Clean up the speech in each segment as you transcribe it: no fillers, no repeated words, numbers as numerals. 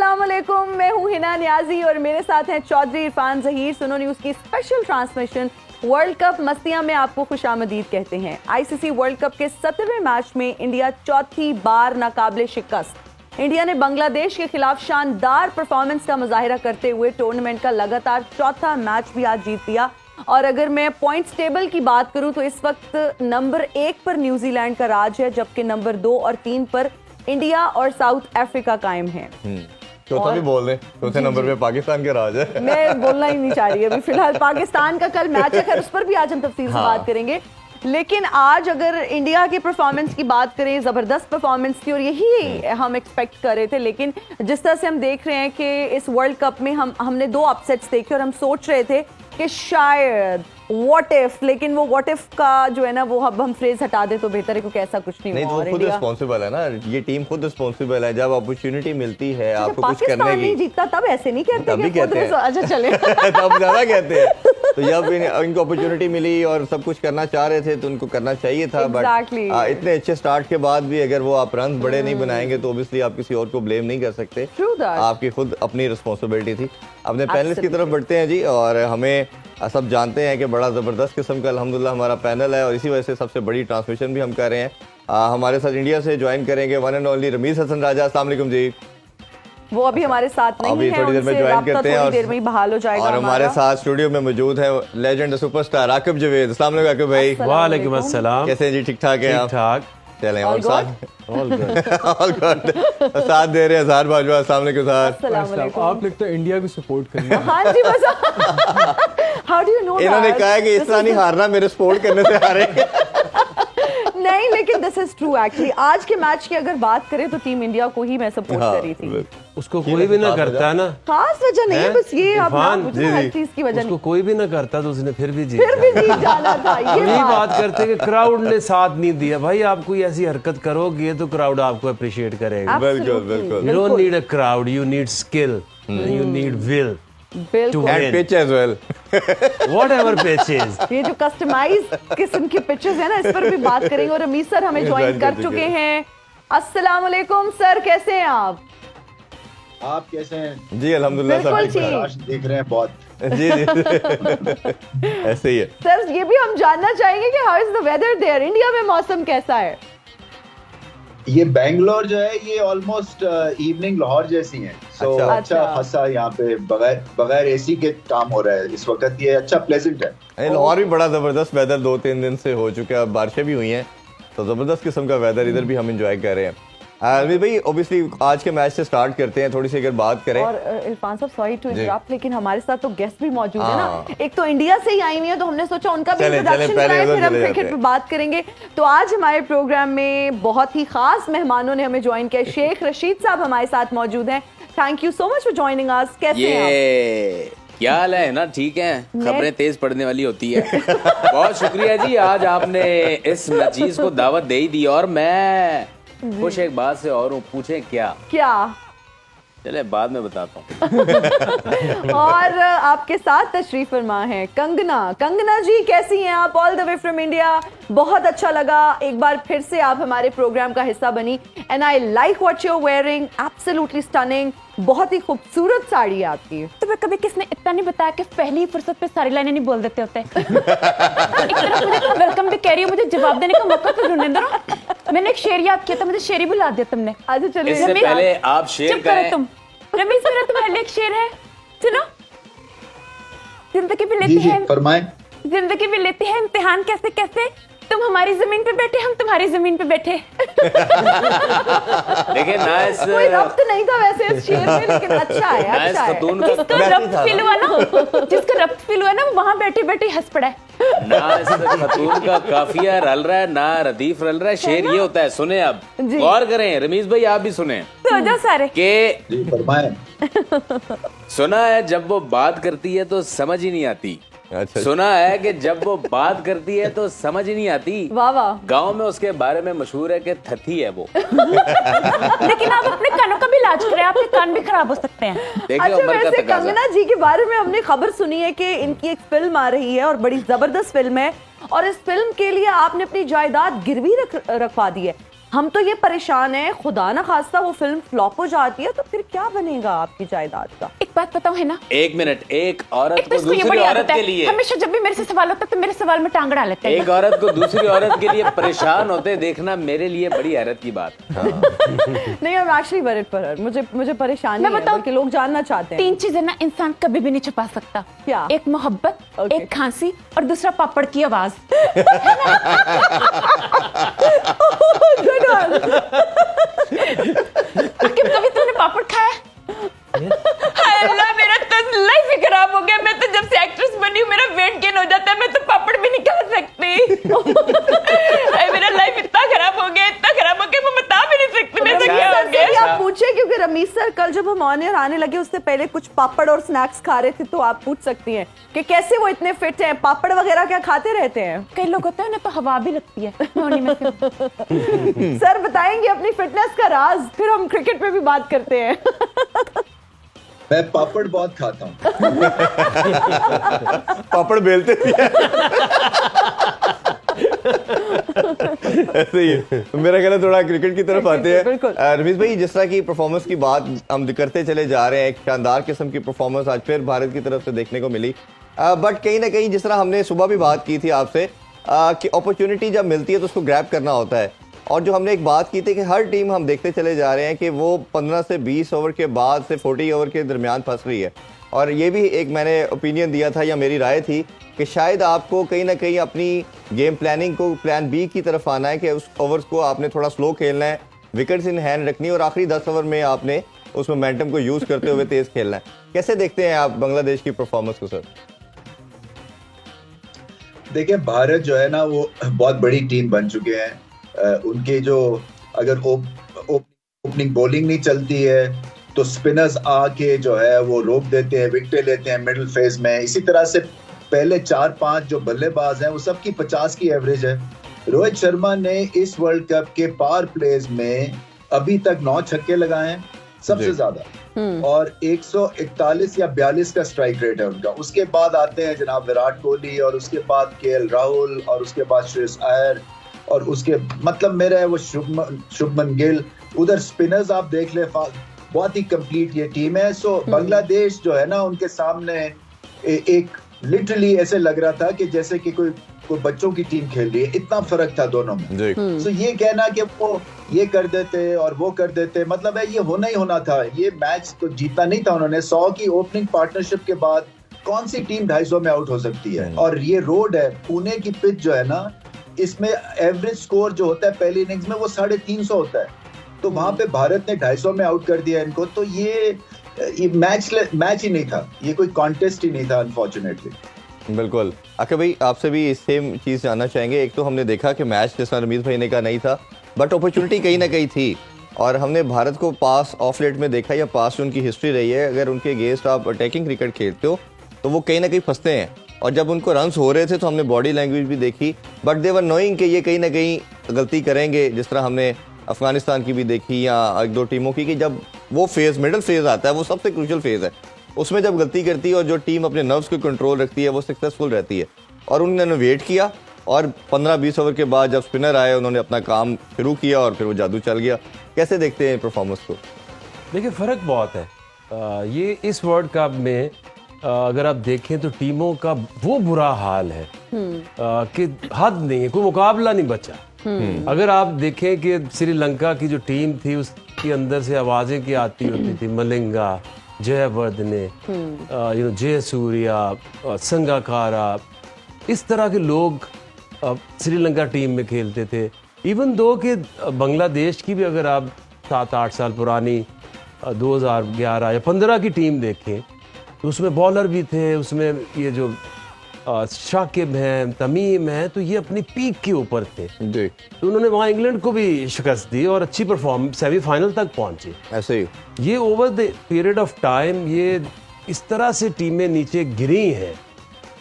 अस्सलाम वालेकुम, मैं हूँ हिना नियाजी और मेरे साथ हैं चौधरी इरफान ज़हीर। सुनो न्यूज़ की स्पेशल ट्रांसमिशन वर्ल्ड कप मस्तियां में आपको खुशामदीद कहते हैं। आईसीसी वर्ल्ड कप के 17वें मैच में इंडिया चौथी बार नाकाबिले शिकस्त। इंडिया ने बांग्लादेश के खिलाफ शानदार परफॉर्मेंस का मुजाहिरा करते हुए टूर्नामेंट का लगातार चौथा मैच भी आज जीत लिया। और अगर मैं पॉइंट्स टेबल की बात करूं तो इस वक्त नंबर 1 पर न्यूजीलैंड का राज है, जबकि नंबर 2 और 3 पर इंडिया और साउथ अफ्रीका कायम है। चौथा भी बोल रहे, चौथे नंबर पे पाकिस्तान के राज है। मैं बोलना ही नहीं चाह रही अभी फिलहाल। पाकिस्तान का कल मैच है, खैर उस पर भी आज हम तफसील से बात करेंगे। लेकिन आज अगर इंडिया की परफॉर्मेंस की बात करें, जबरदस्त परफॉर्मेंस थी और यही हम एक्सपेक्ट कर रहे थे। लेकिन जिस तरह से हम देख रहे हैं कि इस वर्ल्ड कप में हमने 2 अपसेट्स देखे और हम सोच रहे थे कि शायद व्हाट इफ, लेकिन वो व्हाट इफ का जो है ना वो अब हम फ्रेज हटा दे तो बेहतर है, क्योंकि ऐसा कुछ नहीं हुआ। तो खुद रिस्पॉन्सिबल है ना, ये टीम खुद रिस्पॉन्सिबल है। जब अपॉर्चुनिटी मिलती है आपको कुछ करने की, पाकिस्तान नहीं जीतता तब ऐसे नहीं कहते, तभी कहते हैं। अच्छा चले तब ज्यादा कहते हैं। तो जब इनको अपॉर्चुनिटी मिली और सब कुछ करना चाह रहे थे तो उनको करना चाहिए था। बट इतने अच्छे स्टार्ट के बाद भी अगर वो आप रन बड़े नहीं बनाएंगे तो ऑब्वियसली आप किसी और को ब्लेम नहीं कर सकते। आपकी खुद अपनी रिस्पॉन्सिबिलिटी थी। अपने पैनलिस्ट की तरफ बढ़ते हैं जी। और हमें सब जानते हैं कि बड़ा ज़बरदस्त किस्म का अल्हम्दुलिल्लाह हमारा पैनल है और इसी वजह से सबसे बड़ी ट्रांसमिशन भी हम कर रहे हैं। हमारे साथ इंडिया से ज्वाइन करेंगे one and only Ramiz Hasan Raja. अस्सलाम वालेकुम जी। वो अभी हमारे साथ नहीं है, थोड़ी देर में ज्वाइन करते हैं थोड़ी देर में ही बहाल हो जाएगा। और हमारे साथ स्टूडियो में मौजूद है लेजेंड सुपरस्टार आकिब जवेद। अस्सलाम वालेकुम आकिब भाई। वालेकुम अस्सलाम। कैसे हैं जी? ठीक ठाक है आप? ठाक चलें। और साथ ऑल गुड साथ दे रहे हैं अज़हर बाजवा। अस्सलाम वालेकुम सर। आप लगता है इंडिया को सपोर्ट करेंगे। हाँ जी बस। How do you know? इन्होंने कहा है कि इस तरह नहीं हारना, मेरे सपोर्ट करने से हारे। नहीं, लेकिन दिस इज ट्रू एक्चुअली। आज के मैच की अगर बात करें तो टीम इंडिया को ही मैं सपोर्ट कर रही थी। उसको कोई भी ना करता ना, खास वजह नहीं है, बस ये आप हर चीज की वजह। उसको कोई भी ना करता तो उसने फिर भी जीत जाना था। ये बात करते कि क्राउड ने साथ नहीं दिया। भाई आप कोई ऐसी हरकत करोगे तो क्राउड आपको अप्रिशिएट करेगा। बिल्कुल बिल्कुल। You don't need a crowd, you need skill, you need will to win. And pitch as well. Whatever pitch is. ये जो कस्टमाइज किस्म की पिचेस है ना, इस पर भी बात करेंगे। और रमीज सर हमें ज्वाइन कर चुके हैं। अस्सलाम वालेकुम सर, कैसे हैं आप? आप कैसे हैं? जी अल्हम्दुलिल्लाह सब देख रहे हैं बहुत। जी ऐसे ही है सर। ये भी हम जानना चाहेंगे कि how is the weather there, India में मौसम कैसा है? ये बेंगलोर जो है ये ऑलमोस्ट इवनिंग लाहौर जैसी है। सो अच्छा खासा यहाँ पे बगैर एसी के काम हो रहा है इस वक्त। ये अच्छा प्लेजेंट है। लाहौर भी बड़ा जबरदस्त वेदर 2-3 दिन से हो चुका है, बारिशें भी हुई हैं, तो जबरदस्त किस्म का वेदर इधर भी हम एंजॉय कर रहे हैं। रमीज भाई ऑब्वियसली आज के मैच से स्टार्ट करते हैं, थोड़ी सी अगर बात करें। और इरफान साहब सॉरी टू इंटरप्ट, लेकिन हमारे साथ तो गेस्ट भी मौजूद है ना। एक तो इंडिया से ही आई हुई है तो हमने सोचा उनका भी इंट्रोडक्शन कराएं, फिर हम क्रिकेट पे बात करेंगे। तो आज हमारे प्रोग्राम में बहुत ही खास मेहमानों ने हमें ज्वाइन किया। शेख रशीद साहब हमारे साथ मौजूद हैं। Thank you so much for joining us. कैसे हैं आप? क्या हाल है ना? ठीक है, खबरें तेज पढ़ने वाली होती है। बहुत शुक्रिया जी, आज आपने इस नचीज को दावत दे ही दी। और मैं कुछ एक बात से और हूँ, पूछे क्या? चले बाद में बताता हूँ। और आपके साथ तशरीफ फरमा है कंगना जी, कैसी हैं आप? All the way from India. बहुत अच्छा लगा एक बार फिर से आप हमारे प्रोग्राम का हिस्सा बनी। And I like what you are wearing, absolutely stunning. बहुत ही खूबसूरत साड़ी है आपकी। तो कभी किसने इतना नहीं बताया कि पहली फुर्सत पे सारी लाइनें नहीं बोल देते होते। एक तरफ मुझे वेलकम भी कह रही हो, मुझे जवाब देने का मौका तो ढूंढने दो। मैंने एक शेर याद किया था, मुझे शेर ही बुला दिया तुमने। अच्छा चलिए, इससे पहले आप शेर करें। तुम रमीज मेरा तुम्हारे लिए एक शेर है, सुनो। जिंदगी भी लेती है, फरमाएं। जिंदगी भी लेती है इम्तिहान कैसे कैसे, तुम हमारी जमीन पे बैठे, हम तुम्हारी जमीन पे बैठे। देखिए नाइस, कोई रब्त नहीं था वैसे इस शेर में, लेकिन अच्छा है, अच्छा है। जिसका रब्त फील हुआ ना, जिसका रब्त फील हुआ ना, वो वहां बैठे बैठे हंस पड़ा है। ना इस खतून का काफिया रल रहा है, ना रदीफ रल रहा है। शेर ये होता है, सुने अब गौर करें। रमीज भाई आप भी सुने तो जा सारे के फरमाएं। सुना है जब वो बात करती है तो समझ ही नहीं आती। अच्छा। सुना है कि जब वो बात करती है तो समझ ही नहीं आती। वाह वाह। गांव में उसके बारे में मशहूर है कि थथी है वो। लेकिन आप अपने कानों का भी इलाज करें, आपके कान भी खराब हो सकते हैं। अच्छा, वैसे कंगना जी के बारे में हमने खबर सुनी है कि इनकी एक फिल्म आ रही है और बड़ी जबरदस्त फिल्म है, और इस फिल्म के लिए आपने अपनी जायदाद गिरवी रखवा दी है। हम तो ये परेशान हैं, खुदा ना खास्ता वो फिल्म फ्लॉप हो जाती है तो फिर क्या बनेगा आपकी जायदाद का? एक बात बताऊं है ना, एक मिनट, एक औरत एक तो को इसको ये दूसरी बड़ी औरत आदत के है, लिए, हमेशा जब भी मेरे से सवाल होता है तो मेरे सवाल में टांग डाल लेते हैं। एक औरत को दूसरी औरत के लिए परेशान होते देखना मेरे लिए बड़ी हैरत की बात। नहीं, I'm actually worried for her. मुझे परेशानी मैं है, बताऊं, बल्कि लोग जानना चाहते हैं। 3 चीजें ना इंसान कभी भी नहीं छुपा सकता। क्या? एक मोहब्बत, Okay. एक खांसी और दूसरा पापड़ की आवाज। कभी तुमने पापड़ खाया? हाय अल्लाह, मेरा तो लाइफ ही खराब हो गया। मैं तो जब से एक्ट्रेस बनी हूँ मेरा वेट गेन हो जाता है, मैं तो पापड़ भी नहीं खा सकती। हाय मेरा लाइफ इतना खराब हो गया, मैं बता भी नहीं सकती मेरा क्या हो सर गया। आप पूछे, क्योंकि रमीज सर कल जब हम ऑन एयर आने लगे उससे पहले कुछ पापड़ और स्नैक्स खा रहे थे, तो आप पूछ सकती हैं कि कैसे वो इतने फिट हैं, पापड़ वगैरह क्या खाते रहते हैं? कई लोग होते हैं ना तो हवा भी लगती है, मैं उन्हीं में से हूँ। सर बताएंगे अपनी फिटनेस का राज, फिर हम क्रिकेट पे भी बात करते हैं। मैं पापड़ बहुत खाता हूँ। पापड़ बेलते भी हैं। ऐसे ही है। मेरा कहना थोड़ा क्रिकेट की तरफ आते हैं। बिल्कुल। रमीज भाई, जिस तरह की परफॉर्मेंस की बात हम करते चले जा रहे हैं, एक शानदार किस्म की परफॉर्मेंस आज फिर भारत की तरफ से देखने को मिली, बट कहीं ना कहीं जिस तरह हमने सुबह भी बात की थी आपसे कि अपॉर्चुनिटी जब मिलती है तो उसको ग्रैब करना होता है, और जो हमने एक बात की थी कि हर टीम हम देखते चले जा रहे हैं कि वो 15 से 20 ओवर के बाद से 40 ओवर के दरमियान फंस रही है, और ये भी एक मैंने ओपिनियन दिया था या मेरी राय थी कि शायद आपको कहीं ना कहीं अपनी गेम प्लानिंग को प्लान बी की तरफ आना है कि उस ओवर्स को आपने थोड़ा स्लो खेलना है, विकेट्स इन हैंड रखनी है, और आखिरी 10 ओवर में आपने उस मोमेंटम को यूज़ करते हुए तेज़ खेलना है। कैसे देखते हैं आप बांग्लादेश की परफॉर्मेंस को सर? देखिए, भारत जो है ना वो बहुत बड़ी टीम बन चुके हैं। उनके जो अगर ओपनिंग बॉलिंग नहीं चलती है तो स्पिनर्स आके जो है वो रोक देते हैं, विकेट लेते हैं मिडिल फेज में। इसी तरह से पहले 4-5 जो बल्लेबाज हैं वो सबकी 50 की एवरेज है। रोहित शर्मा ने इस वर्ल्ड कप के पावर प्लेज में अभी तक 9 छक्के लगाए हैं, सबसे ज्यादा, और 141 या 42 का स्ट्राइक रेट है उनका। उसके बाद आते हैं जनाब विराट कोहली, और उसके बाद केएल राहुल, और उसके बाद श्रेयस अय्यर, और उसके मतलब मेरा है वो शुभमन गिल। उधर स्पिनर्स आप देख ले, बहुत ही कंप्लीट ये टीम है। सो बांग्लादेश जो है ना उनके सामने एक लिटरली ऐसे लग रहा था कि जैसे कि कोई बच्चों की टीम खेल रही है, इतना फर्क था दोनों में। सो ये कहना कि वो ये कर देते और वो कर देते, मतलब है ये होना ही होना था। ये मैच तो जीतना नहीं था उन्होंने। 100 की ओपनिंग पार्टनरशिप के बाद कौन सी टीम 250 में आउट हो सकती है? और ये रोड है, पुणे की पिच जो है ना, इसमें एवरेज स्कोर जो होता है पहली इनिंग्स में वो 350 होता है, तो वहां पे भारत ने 250 में आउट कर दिया इनको। तो ये मैच ही नहीं था, ये कोई कॉन्टेस्ट ही नहीं था अनफॉर्चुनेटली। बिल्कुल। आखिर भाई आपसे भी सेम चीज़ जानना चाहेंगे। एक तो हमने देखा कि मैच जैसा रमीज भाई ने कहा नहीं था, बट अपॉर्चुनिटी कहीं ना कहीं थी, और हमने भारत को पास ऑफ लेट में देखा, या पास उनकी हिस्ट्री रही है, अगर उनके अगेंस्ट आप अटैकिंग क्रिकेट खेलते हो तो वो कहीं ना कहीं फंसते हैं, और जब उनको रन्स हो रहे थे तो हमने बॉडी लैंग्वेज भी देखी, बट दे वर नोइंग कि ये कहीं ना कहीं गलती करेंगे, जिस तरह हमने अफगानिस्तान की भी देखी या 1-2 टीमों की, कि जब वो फेज़ मिडिल फेज़ आता है वो सबसे क्रूशियल फेज़ है, उसमें जब गलती करती है और जो टीम अपने नर्व्स को कंट्रोल रखती है वो सक्सेसफुल रहती है। और उन्होंने वेट किया, और 15-20 ओवर के बाद जब स्पिनर आए उन्होंने अपना काम शुरू किया, और फिर वो जादू चल गया। कैसे देखते हैं परफॉर्मेंस को? देखिए फ़र्क बहुत है। ये इस वर्ल्ड कप में अगर आप देखें तो टीमों का वो बुरा हाल है कि हद नहीं है, कोई मुकाबला नहीं बचा। अगर आप देखें कि श्रीलंका की जो टीम थी उसके अंदर से आवाज़ें की आती होती थी, मलिंगा, जयवर्धने, जयसूर्या, संगाकारा, इस तरह के लोग श्रीलंका टीम में खेलते थे। इवन दो कि बांग्लादेश की भी अगर आप 7-8 साल पुरानी 2011 या 15 की टीम देखें तो उसमें बॉलर भी थे, उसमें ये जो शाकिब हैं, तमीम हैं, तो ये अपनी पीक के ऊपर थे जी। तो उन्होंने वहाँ इंग्लैंड को भी शिकस्त दी और अच्छी परफॉर्म सेमीफाइनल तक पहुँचे। ऐसे ही ये over the period of time ये इस तरह से टीमें नीचे गिरी हैं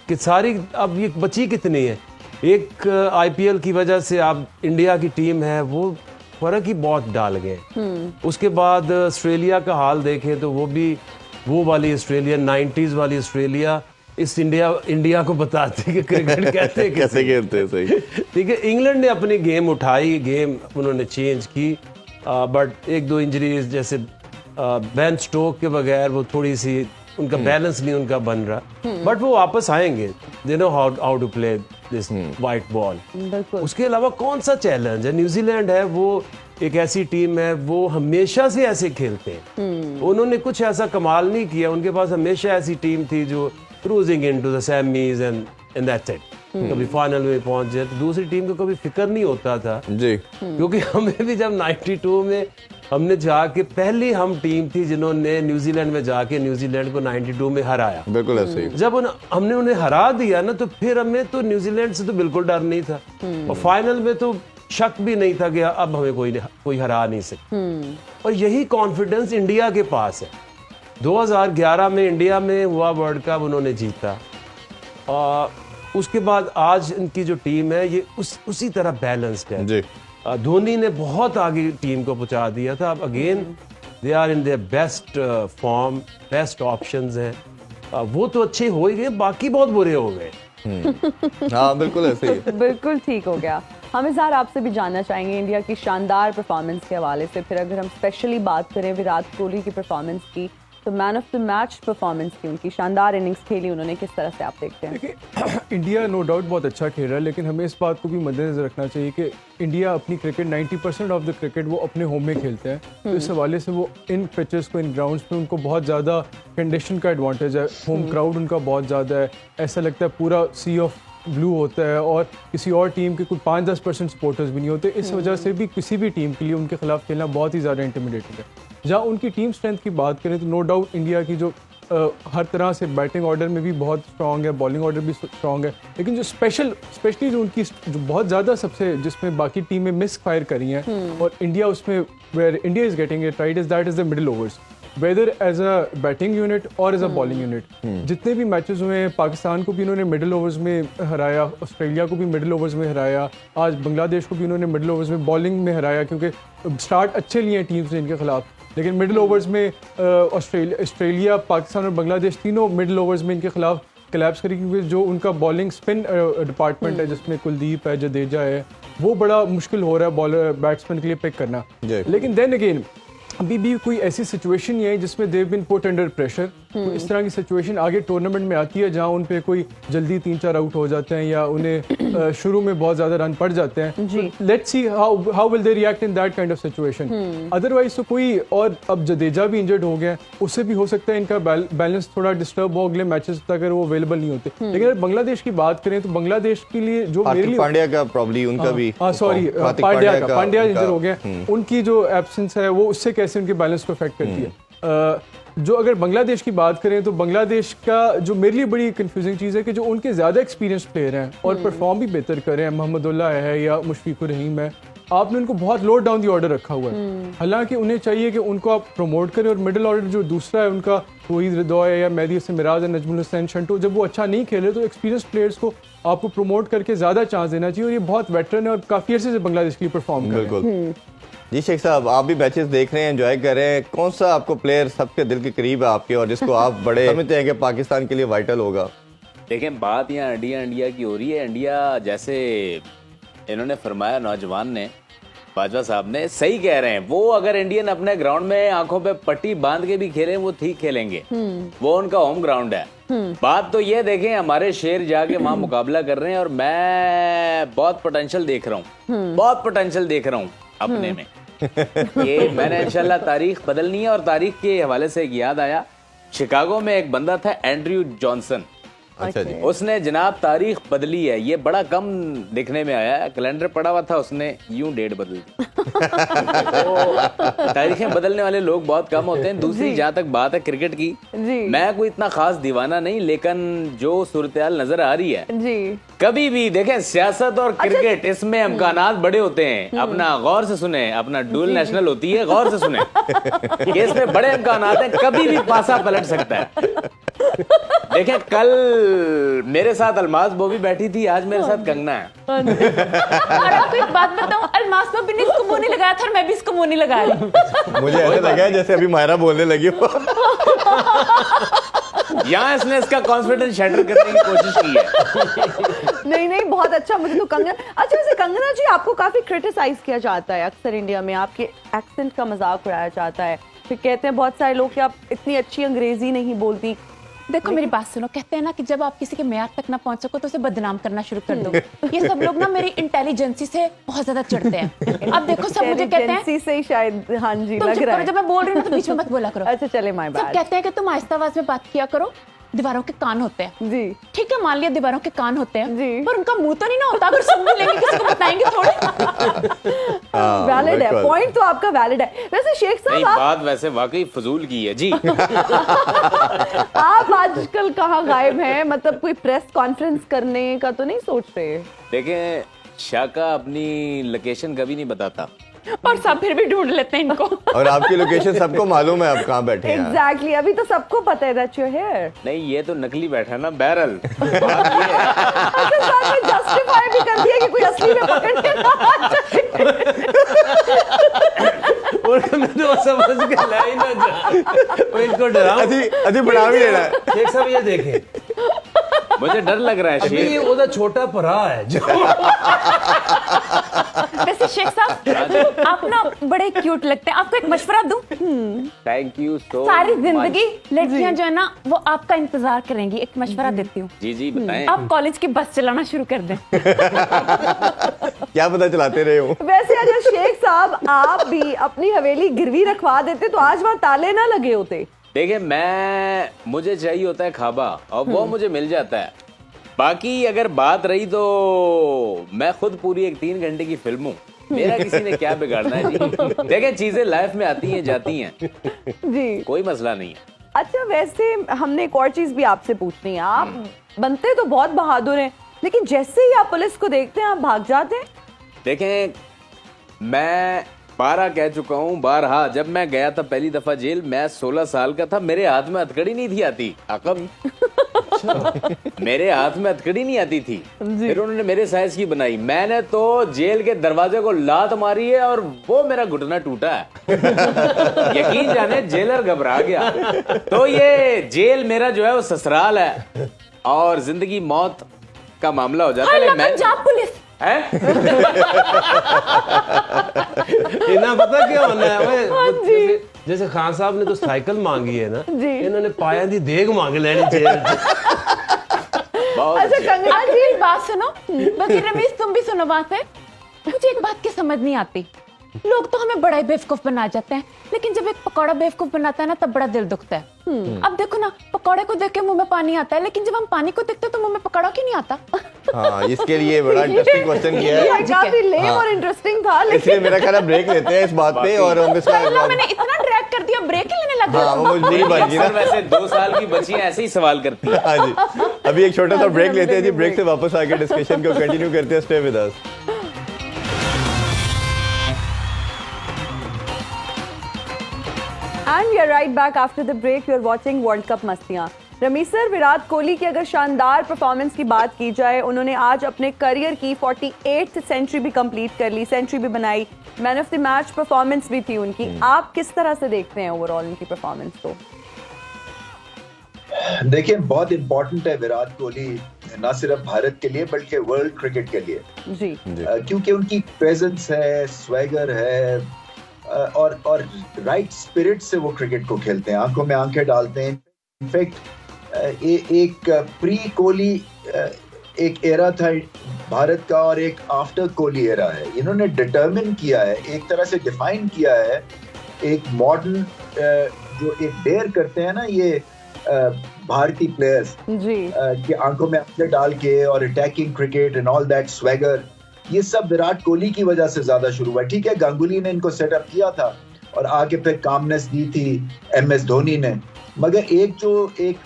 कि सारी अब ये बची कितनी है। एक आईपीएल की वजह से आप इंडिया की टीम है वो फर्क ही बहुत डाल गए। उसके बाद ऑस्ट्रेलिया का हाल देखें तो वो भी वो वाली ऑस्ट्रेलिया 90s वाली ऑस्ट्रेलिया इस इंडिया को बताते कि क्रिकेट कैसे खेलते हैं। सही। ठीक है, इंग्लैंड ने अपनी गेम उठाई, गेम उन्होंने चेंज की, बट एक दो इंजरीज जैसे बेन स्टोक के बगैर वो थोड़ी सी उनका बैलेंस नहीं उनका बन रहा, बट वो वापस आएंगे। They know how to play this white ball. उसके अलावा कौन सा चैलेंज है? न्यूजीलैंड है, वो एक ऐसी टीम है, वो हमेशा से ऐसे खेलते हैं। उन्होंने कुछ ऐसा कमाल नहीं किया, उनके पास हमेशा ऐसी टीम थी जो cruising into the semis and that's it. कभी फाइनल में पहुंच जाए, तो दूसरी टीम को कभी फिक्र नहीं होता था जी, क्योंकि हमें भी जब 92 में हमने जाके पहली हम टीम थी जिन्होंने न्यूजीलैंड में जाके न्यूजीलैंड को 92 में हराया। बिल्कुल ऐसे ही। जब हमने उन्हें हरा दिया ना, तो फिर हमें तो न्यूजीलैंड से तो बिल्कुल डर नहीं था, और फाइनल में तो शक भी नहीं था कि अब हमें कोई हरा नहीं सकता। और यही कॉन्फिडेंस इंडिया के पास है। 2011 में इंडिया में हुआ वर्ल्ड कप, उन्होंने जीता, और उसके बाद आज इनकी जो टीम है ये उसी तरह बैलेंस्ड है जी। धोनी ने बहुत आगे टीम को पहुंचा दिया था। अब again they are in their best form, best options हैं। वो तो अच्छे हो ही गए, बाकी बहुत बुरे हो गए। हाँ बिल्कुल ऐसे ही। बिल्कुल ठीक हो गया। हम इज़हार आपसे भी जानना चाहेंगे इंडिया की शानदार परफॉर्मेंस के हवाले से। फिर अगर हम स्पेशली बात करें विराट कोहली की परफॉर्मेंस की, तो man of the match performance की, उनकी शानदार इनिंग्स खेली उन्होंने, किस तरह से आप देखते हैं? देखिए, इंडिया नो डाउट बहुत अच्छा खेल रहा है, लेकिन हमें इस बात को भी मद्देनजर रखना चाहिए कि इंडिया अपनी क्रिकेट 90% ऑफ द क्रिकेट वो अपने होम में खेलते हैं। तो इस हवाले से वो इन पिचेस को, इन ग्राउंड्स पे उनको बहुत ज़्यादा कंडीशन का एडवांटेज है। होम क्राउड उनका बहुत ज़्यादा है, ऐसा लगता है पूरा सी ऑफ ब्लू होता है, और किसी और टीम के कुछ 5-10% सपोर्टर्स भी नहीं होते। इस वजह से भी किसी भी टीम के लिए उनके खिलाफ खेलना बहुत ही ज़्यादा इंटिमिडेटिंग है। जहाँ उनकी टीम स्ट्रेंथ की बात करें तो नो डाउट इंडिया की जो हर तरह से बैटिंग ऑर्डर में भी बहुत स्ट्रांग है, बॉलिंग ऑर्डर भी स्ट्रांग है, लेकिन जो स्पेशली जो उनकी जो बहुत ज़्यादा सबसे जिसमें बाकी टीमें मिस फायर करी हैं और इंडिया उसमें where India is getting it right is that is the middle overs, whether as a batting unit और एज अ बॉलिंग यूनिट। जितने भी मैचेस हुए हैं, पाकिस्तान को भी इन्होंने मिडिल ओवर्स में हराया, ऑस्ट्रेलिया को भी मिडिल ओवर्स में हराया, आज बांग्लादेश को भी इन्होंने मिडिल ओवर्स में बॉलिंग में हराया, क्योंकि स्टार्ट अच्छे लिए हैं टीम्स ने इनके खिलाफ, लेकिन मिडिल ओवर्स में ऑस्ट्रेलिया, पाकिस्तान और बांग्लादेश तीनों मिडिल ओवर्स में इनके खिलाफ कोलैप्स करी, क्योंकि जो उनका बॉलिंग स्पिन डिपार्टमेंट है जिसमें कुलदीप है, जडेजा है, वो बड़ा मुश्किल हो रहा है बॉलर बैट्समैन के लिए पिक करना। लेकिन देन अगेन अभी भी कोई ऐसी सिचुएशन नहीं है जिसमें देव बिन पुट अंडर प्रेशर। तो इस तरह की सिचुएशन आगे टूर्नामेंट में आती है जहां उन पे कोई जल्दी 3-4 आउट हो जाते हैं या उन्हें शुरू में बहुत ज्यादा रन पड़ जाते हैं। Let's see how will they react in that kind of situation. Otherwise तो कोई और, अब जडेजा भी इंजर्ड हो गया, उससे भी हो सकता है इनका बैलेंस थोड़ा डिस्टर्ब हो अगले मैचेस तक अगर वो अवेलेबल नहीं होते। लेकिन अगर बांग्लादेश की बात करें तो बांग्लादेश के लिए जो मेरे लिए पांड्या का प्रॉब्लम उनका भी पांड्या इंजर हो गया, उनकी जो एब्सेंस है वो उससे कैसे उनके बैलेंस को अफेक्ट करती है। जो अगर बांग्लादेश की बात करें तो बांग्लादेश का जो मेरे लिए बड़ी कंफ्यूजिंग चीज़ है कि जो उनके ज़्यादा एक्सपीरियंस प्लेयर हैं और परफॉर्म भी बेहतर कर रहे हैं, मोहम्मदुल्लाह है या मुशफिकुर रहीम है, आपने उनको बहुत लो डाउन दी ऑर्डर रखा हुआ है। हालांकि उन्हें चाहिए कि उनको आप प्रमोट करें, और मिडिल ऑर्डर जो दूसरा है उनका तौहीद रिदवा है या मेहदी हसन मिराज है, नजमुल हुसैन शंटो, जब वो अच्छा नहीं खेले तो एक्सपीरियंस प्लेयर्स को आपको प्रमोट करके ज़्यादा चांस देना चाहिए, और ये बहुत वेटरन है और काफ़ी अर्से से बांग्लादेश के लिए परफॉर्म कर रहे हैं। जी शेख साहब, आप भी मैचेस देख रहे हैं, एंजॉय कर रहे हैं, कौन सा आपको प्लेयर सबके दिल के करीब है आपके और जिसको आप बड़े समझते हैं कि पाकिस्तान के लिए वाइटल होगा? देखें, बात यहाँ इंडिया की हो रही है। इंडिया जैसे इन्होंने फरमाया, नौजवान ने, बाजवा साहब ने सही कह रहे हैं, वो अगर इंडियन अपने ग्राउंड में आंखों पे पट्टी बांध के भी खेलें वो ठीक खेलेंगे, वो उनका होम ग्राउंड है। बात तो ये देखें, हमारे शेर जाके वहां मुकाबला कर रहे हैं और मैं बहुत पोटेंशियल देख रहा हूँ, बहुत पोटेंशियल देख रहा हूँ अपने में। ये मैंने इंशाल्लाह तारीख बदलनी है। और तारीख के हवाले से एक याद आया, शिकागो में एक बंदा था एंड्रयू जॉनसन, अच्छा जी, उसने जनाब तारीख बदली है। ये बड़ा कम दिखने में आया है, कैलेंडर पड़ा हुआ था, उसने यूं डेट बदल दी। तो तारीखें बदलने वाले लोग बहुत कम होते हैं। दूसरी जहाँ तक बात है क्रिकेट की, मैं कोई इतना खास दीवाना नहीं, लेकिन जो सूरत-ए-हाल नजर आ रही है जी, कभी भी देखें सियासत और क्रिकेट, इसमें इम्कानात बड़े होते हैं। अपना गौर से सुने, अपना डुअल नेशनल होती है, गौर से सुने, इसमें बड़े इम्कानात हैं, कभी भी पासा पलट सकता है। देखें, कल मेरे साथ अलमाज बोबी बैठी थी, आज मेरे साथ कंगना है। और आपको एक बात बताऊं, अलमाज बोबी ने इसको मुंह नहीं लगाया था और मैं भी इसको मुंह नहीं लगा रही। मुझे ऐसा लगा जैसे अभी मायरा बोलने लगी। यहाँ इसने इसका कॉन्फिडेंस शैटर करने की कोशिश की है। नहीं बहुत अच्छा। मुझे तो कंगना, अच्छा वैसे कंगना जी आपको काफी क्रिटिसाइज किया जाता है अक्सर इंडिया में, आपके एक्सेंट का मजाक उड़ाया जाता है, फिर कहते हैं बहुत सारे लोग कि आप इतनी अच्छी अंग्रेजी नहीं बोलती। देखो मेरी बात सुनो, कहते हैं ना कि जब आप किसी के मेयाद तक ना पहुंच सको तो उसे बदनाम करना शुरू कर दो। ये सब लोग ना मेरी इंटेलिजेंसी से बहुत ज्यादा चिढ़ते हैं। अब देखो सब मुझे कहते हैं से ही शायद, हाँ जी तुम लग चुप रहा करो, है। जब मैं बोल रही हूँ तो बीच में मत बोला करो। अच्छा चले माय सब बात। कहते हैं कि तुम आहिस्ता आवाज में बात किया करो, दीवारों के कान होते हैं। जी ठीक है, मान लिया दीवारों के कान होते हैं जी। पर उनका मुंह तो नहीं ना होता, अगर सुन भी लेंगे किसी को बताएंगे थोड़े। वैलिड है, बिल्कुल। पॉइंट तो आपका वैलिड है। वैसे शेख नहीं, साहब बात वैसे वाकई फजूल की है जी। आप आजकल कहाँ गायब हैं? मतलब कोई प्रेस कॉन्फ्रेंस करने का तो नहीं सोच रहे? देखें, शाका अपनी लोकेशन कभी नहीं बताता और सब फिर भी ढूंढ लेते हैं इनको। और आपकी लोकेशन सबको मालूम है, आप कहाँ बैठे हैं। एग्जैक्टली, अभी तो सबको पता है दैट यू हियर। नहीं, ये तो नकली बैठा ना, बहरल बात ये है। अच्छा साहब ने जस्टिफाई भी कर दिया कि कोई असली में पकड़ने ना आ जाए। और मैं तो समझ के ला ही ना जा, वो इनको डराओ। अभी बढ़ा भी लेना है। शेख साहब ये देखें, मुझे डर लग रहा है अभी ये शेर। ओदा छोटा भरा है जो वैसे शेख साहब आप ना बड़े क्यूट लगते हैं, आपको एक मशवरा दूं? थैंक यू सो सारी जिंदगी लड़कियां जो है ना वो आपका इंतजार करेंगी। एक मशवरा देती हूँ, जी जी बताएं। आप कॉलेज की बस चलाना शुरू कर दें। क्या पता चलाते रहे हो। वैसे अगर शेख साहब आप भी अपनी हवेली गिरवी रखवा देते तो आज वहाँ ताले ना लगे होते। देखिए, मुझे चाहिए होता है खाबा और वो मुझे मिल जाता है। बाकी अगर बात रही तो मैं खुद पूरी एक 3 घंटे की फिल्म हूँ, मेरा किसी ने क्या बिगाड़ना है जी। देखिए, चीजें लाइफ में आती हैं जाती हैं, जी कोई मसला नहीं है। अच्छा वैसे हमने एक और चीज भी आपसे पूछनी है। आप बनते तो बहुत बहादुर हैं, लेकिन जैसे ही आप पुलिस को देखते हैं आप भाग जाते हैं। देखें, मैं 12 कह चुका हूँ बारहा, जब मैं गया था पहली दफा जेल, मैं 16 साल का था, मेरे हाथ में हथकड़ी नहीं थी आती। अकब मेरे हाथ में हथकड़ी नहीं आती थी, फिर उन्होंने मेरे साइज की बनाई। मैंने तो जेल के दरवाजे को लात मारी है और वो मेरा घुटना टूटा है। यकीन जाने जेलर घबरा गया। तो ये जेल मेरा जो है वो ससुराल है और जिंदगी मौत का मामला हो जाता है। मैं पंजाब पुलिस है इन्हें पता क्या होना है वो, जैसे खान साहब ने तो साइकिल मांगी है ना, इन्होंने पाया दी देग मांग लेनी चाहिए। बहुत अच्छा अच्छा। कंगना आज मेरी बात सुनो, बल्कि रमेश तुम भी सुनो बात है। मुझे एक बात की समझ नहीं आती, लोग तो हमें बड़ा ही बेवकूफ बना जाते हैं, लेकिन जब एक पकौड़ा बेवकूफ बनाता है ना तब बड़ा दिल दुखता है। अब देखो ना, पकौड़े को देख के मुंह में पानी आता है, लेकिन जब हम पानी को देखते हैं तो मुंह में पकौड़ा क्यों नहीं आता? हाँ, इसके लिए बड़ा इंटरेस्टिंग क्वेश्चन किया है, ये काफी लेम और इंटरेस्टिंग था, इसलिए लेकिन मेरा ख्याल है ब्रेक लेते हैं इस बात पे और हम इसका अल्लाह, मैंने इतना ड्रैग कर दिया, ब्रेक ही लेने लग हाँ, वो गया। मजबूरी बन गई ना। अक्सर वैसे 2 साल की बच्चियां ऐसे ही सवाल करती हैं। हाँ जी, अभी एक छोटा सा ब्रेक लेते हैं जी, ब्रेक से वापस आके डिस्कशन को कंटिन्यू करते हैं। Stay with us. And we are right back after the break. You are watching world cup मस्तियां। रमीज सर, विराट कोहली की अगर शानदार परफॉर्मेंस की बात की जाए, उन्होंने आज अपने करियर की 48th सेंचुरी भी कंप्लीट कर ली, सेंचुरी भी बनाई, man of the match performance भी थी उनकी। आप किस तरह से देखते हैं ओवरऑल उनकी परफॉर्मेंस को? देखिए, बहुत इंपॉर्टेंट है विराट कोहली, ना सिर्फ भारत के लिए बल्कि वर्ल्ड क्रिकेट के लिए जी, क्योंकि उनकी प्रेजेंस है, स्वैगर है और राइट स्पिरिट से वो क्रिकेट को खेलते हैं, आंखों में आंखें डालते हैं। इनफैक्ट एक प्री कोहली एक एरा था भारत का और एक आफ्टर कोहली एरा है। इन्होंने डिटरमिन किया है, एक तरह से डिफाइन किया है एक मॉडर्न जो एक डेयर करते हैं ना ये भारतीय प्लेयर्स जी, कि आंखों में आंखें डाल के और attacking cricket and all that swagger, ये सब विराट कोहली की वजह से ज्यादा शुरू हुआ। ठीक है, गांगुली ने इनको सेटअप किया था और आगे फिर कामनेस दी थी MS धोनी ने, मगर एक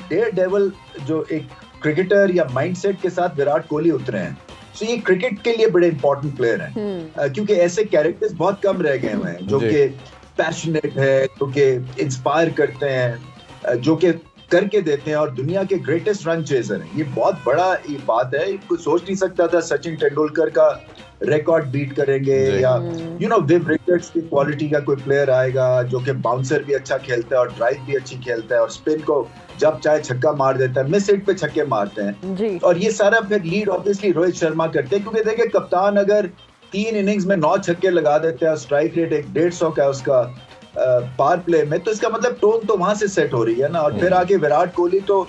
डेयर डेविल जो एक क्रिकेटर या माइंडसेट के साथ विराट कोहली उतरे हैं, तो ये क्रिकेट के लिए बड़े इंपॉर्टेंट प्लेयर हैं क्योंकि ऐसे कैरेक्टर्स बहुत कम रह गए हुए हैं जो कि पैशनेट है, जो कि इंस्पायर करते हैं, जो कि करके देते हैं और दुनिया के ग्रेटेस्ट रन चेजर हैं। ये बहुत बड़ा ये बात है, कोई सोच नहीं सकता था सचिन तेंदुलकर का रिकॉर्ड बीट करेंगे, या विव रिचर्ड्स की क्वालिटी का कोई प्लेयर आएगा जो कि बाउंसर भी अच्छा खेलता है और ड्राइव भी अच्छी खेलता है और स्पिन को जब चाहे छक्का मार देता है, मिस हिट पे छक्के मारते हैं और ये सारा फिर लीड ऑब्वियसली रोहित शर्मा करते हैं, क्योंकि देखिए कप्तान अगर 3 इनिंग्स में 9 छक्के लगा देते हैं, स्ट्राइक रेट 150 का है उसका पावर प्ले में, तो इसका मतलब टोन तो वहां से सेट हो रही है ना। और फिर आगे विराट कोहली तो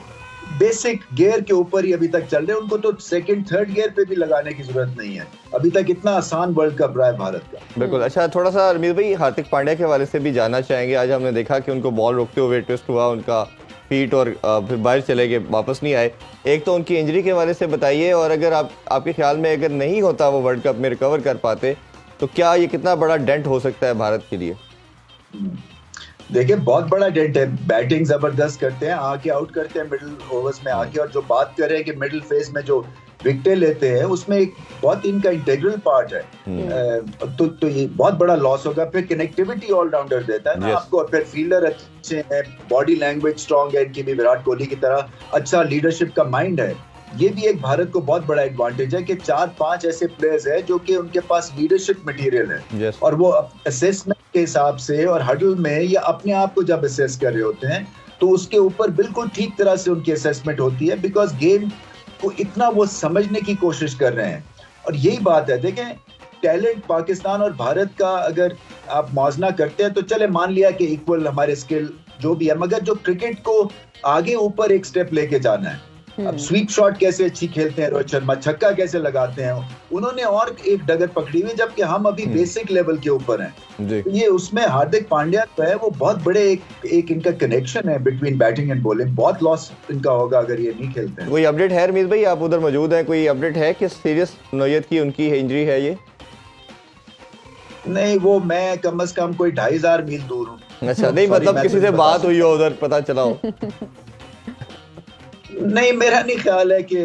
बेसिक गियर के ऊपर ही अभी तक चल रहे हैं, उनको तो सेकंड थर्ड गियर पे भी लगाने की जरूरत नहीं है। अभी तक इतना आसान वर्ल्ड कप रहा है भारत का। बिल्कुल। अच्छा, थोड़ा सा रमीज भाई हार्दिक पांड्या के हवाले से भी जानना चाहेंगे। आज हमने देखा कि उनको बॉल रोकते हुए ट्विस्ट हुआ उनका फीट और फिर बाहर चले गए, वापस नहीं आए। एक तो उनकी इंजरी के हवाले से बताइए, और अगर आपके ख्याल में अगर नहीं होता वो वर्ल्ड कप में रिकवर कर पाते तो क्या ये कितना बड़ा डेंट हो सकता है भारत के लिए? देखिए बहुत बड़ा डेंट है, बैटिंग जबरदस्त करते हैं, आके आउट करते हैं मिडिल ओवर्स में आके, और जो बात कर रहे हैं कि मिडिल फेज में जो विकेटें लेते हैं उसमें एक बहुत इनका इंटीग्रल पार्ट है। तो ये बहुत बड़ा लॉस होगा। फिर कनेक्टिविटी ऑलराउंडर देता है ना आपको, और फिर फील्डर अच्छे हैं, बॉडी लैंग्वेज स्ट्रॉन्ग है इनकी भी, विराट कोहली की तरह अच्छा लीडरशिप का माइंड है। ये भी एक भारत को बहुत बड़ा एडवांटेज है कि 4-5 ऐसे प्लेयर्स हैं जो कि उनके पास लीडरशिप मटेरियल है, और वो असेसमेंट के हिसाब से और हडल में या अपने आप को जब असेस कर रहे होते हैं तो उसके ऊपर बिल्कुल ठीक तरह से उनकी असेसमेंट होती है, बिकॉज गेम को इतना वो समझने की कोशिश कर रहे हैं। और यही बात है, देखें टैलेंट पाकिस्तान और भारत का अगर आप मौजना करते हैं तो चले मान लिया कि इक्वल हमारे स्किल जो भी है, मगर जो क्रिकेट को आगे ऊपर एक स्टेप लेके जाना है। अब स्वीप शॉट कैसे अच्छी खेलते हैं रोहित शर्मा, छक्का कैसे लगाते हैं, उन्होंने और एक डगर पकड़ी हुई, जबकि हम अभी बेसिक लेवल के ऊपर हैं। तो ये उसमें हार्दिक पांड्या जो है वो बहुत बड़े एक इनका कनेक्शन है बिटवीन बैटिंग एंड बॉलिंग। बहुत लॉस इनका होगा अगर ये नहीं खेलते हैं। कोई अपडेट है रमीज भाई, आप उधर मौजूद हैं, कोई अपडेट है कि सीरियस नौयत की उनकी इंजरी है ये? नहीं, वो मैं कम से कम कोई 2500 मील दूर हूँ। अच्छा, नहीं मतलब किसी से बात हुई हो उधर, पता चला हो? नहीं, मेरा नहीं ख्याल है कि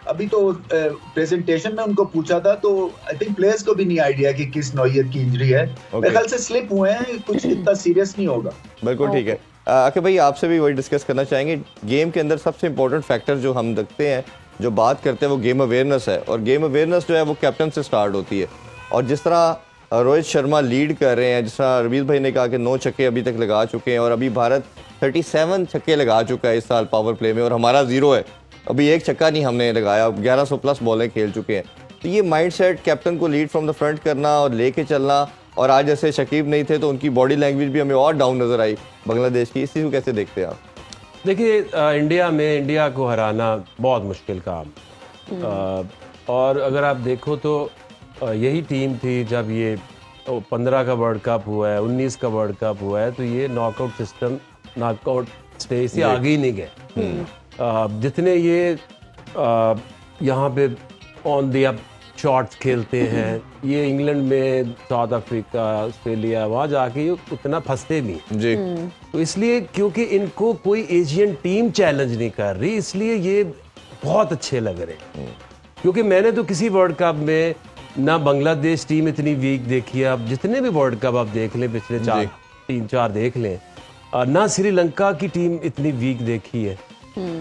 अभी तो प्रेजेंटेशन में उनको पूछा था तो आई थिंक प्लेयर्स को भी नहीं आइडिया कि किस नौयत की इंजरी है। मेरे ख्याल से स्लिप हुए हैं, कुछ इतना सीरियस नहीं होगा। बिल्कुल ठीक है। आके भाई आपसे भी वही डिस्कस करना चाहेंगे, गेम के अंदर सबसे इंपॉर्टेंट फैक्टर जो हम देखते हैं, जो बात करते हैं, वो गेम अवेयरनेस है, और गेम अवेयरनेस जो है वो कैप्टन से स्टार्ट होती है। और जिस तरह रोहित शर्मा लीड कर रहे हैं, जिस तरह रवीज भाई ने कहा कि 9 छक्के अभी तक लगा चुके हैं, और अभी भारत 37 छक्के लगा चुका है इस साल पावर प्ले में, और हमारा 0 है, अभी एक छक्का नहीं हमने लगाया, 1100 प्लस बॉलें खेल चुके हैं। तो ये माइंडसेट कैप्टन को लीड फ्रॉम द फ्रंट करना और लेके चलना, और आज जैसे शकीब नहीं थे तो उनकी बॉडी लैंग्वेज भी हमें और डाउन नजर आई बांग्लादेश की, इस चीज़ को कैसे देखते हैं आप? देखिए इंडिया को हराना बहुत मुश्किल काम, और अगर आप देखो तो यही टीम थी जब ये 15 का वर्ल्ड कप हुआ है, 19 का वर्ल्ड कप हुआ है, तो ये नॉकआउट सिस्टम, नॉकआउट स्टेज से आगे ही नहीं गए। जितने ये यहाँ पे ऑन द अप शॉट्स खेलते हैं, ये इंग्लैंड में, साउथ अफ्रीका, ऑस्ट्रेलिया, वहाँ जाके ये उतना फंसते नहीं जी। तो इसलिए क्योंकि इनको कोई एशियन टीम चैलेंज नहीं कर रही, इसलिए ये बहुत अच्छे लग रहे हैं। क्योंकि मैंने तो किसी वर्ल्ड कप में ना बांग्लादेश टीम इतनी वीक देखी है, अब जितने भी वर्ल्ड कप आप देख लें पिछले 3-4 देख लें, ना श्रीलंका की टीम इतनी वीक देखी है,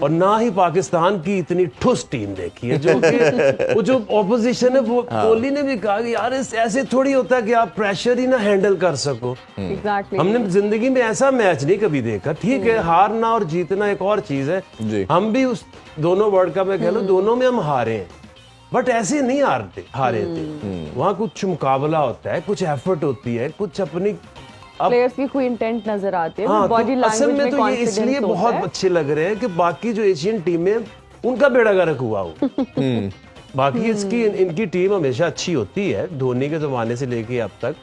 और ना ही पाकिस्तान की इतनी ठुस टीम देखी है। जो कि वो जो ऑपोजिशन है, वो कोहली ने भी कहा कि यार ऐसे थोड़ी होता है कि आप प्रेशर ही ना हैंडल कर सको। हमने जिंदगी में ऐसा मैच नहीं कभी देखा। ठीक है, हारना और जीतना एक और चीज है, हम भी उस दोनों वर्ल्ड कप में कह लो दोनों में हम हारे हैं, बट ऐसे नहीं हारे थे। वहाँ कुछ मुकाबला होता है, कुछ एफर्ट होती है, कुछ अपनी प्लेयर्स की कोई इंटेंट नजर आते हैं, हाँ, बॉडी लैंग्वेज असल में तो ये इसलिए बहुत अच्छे लग रहे हैं कि बाकी जो एशियन टीमें उनका बेड़ा गर्क हुआ हो। बाकी इनकी टीम हमेशा अच्छी होती है, धोनी के जमाने से लेके अब तक,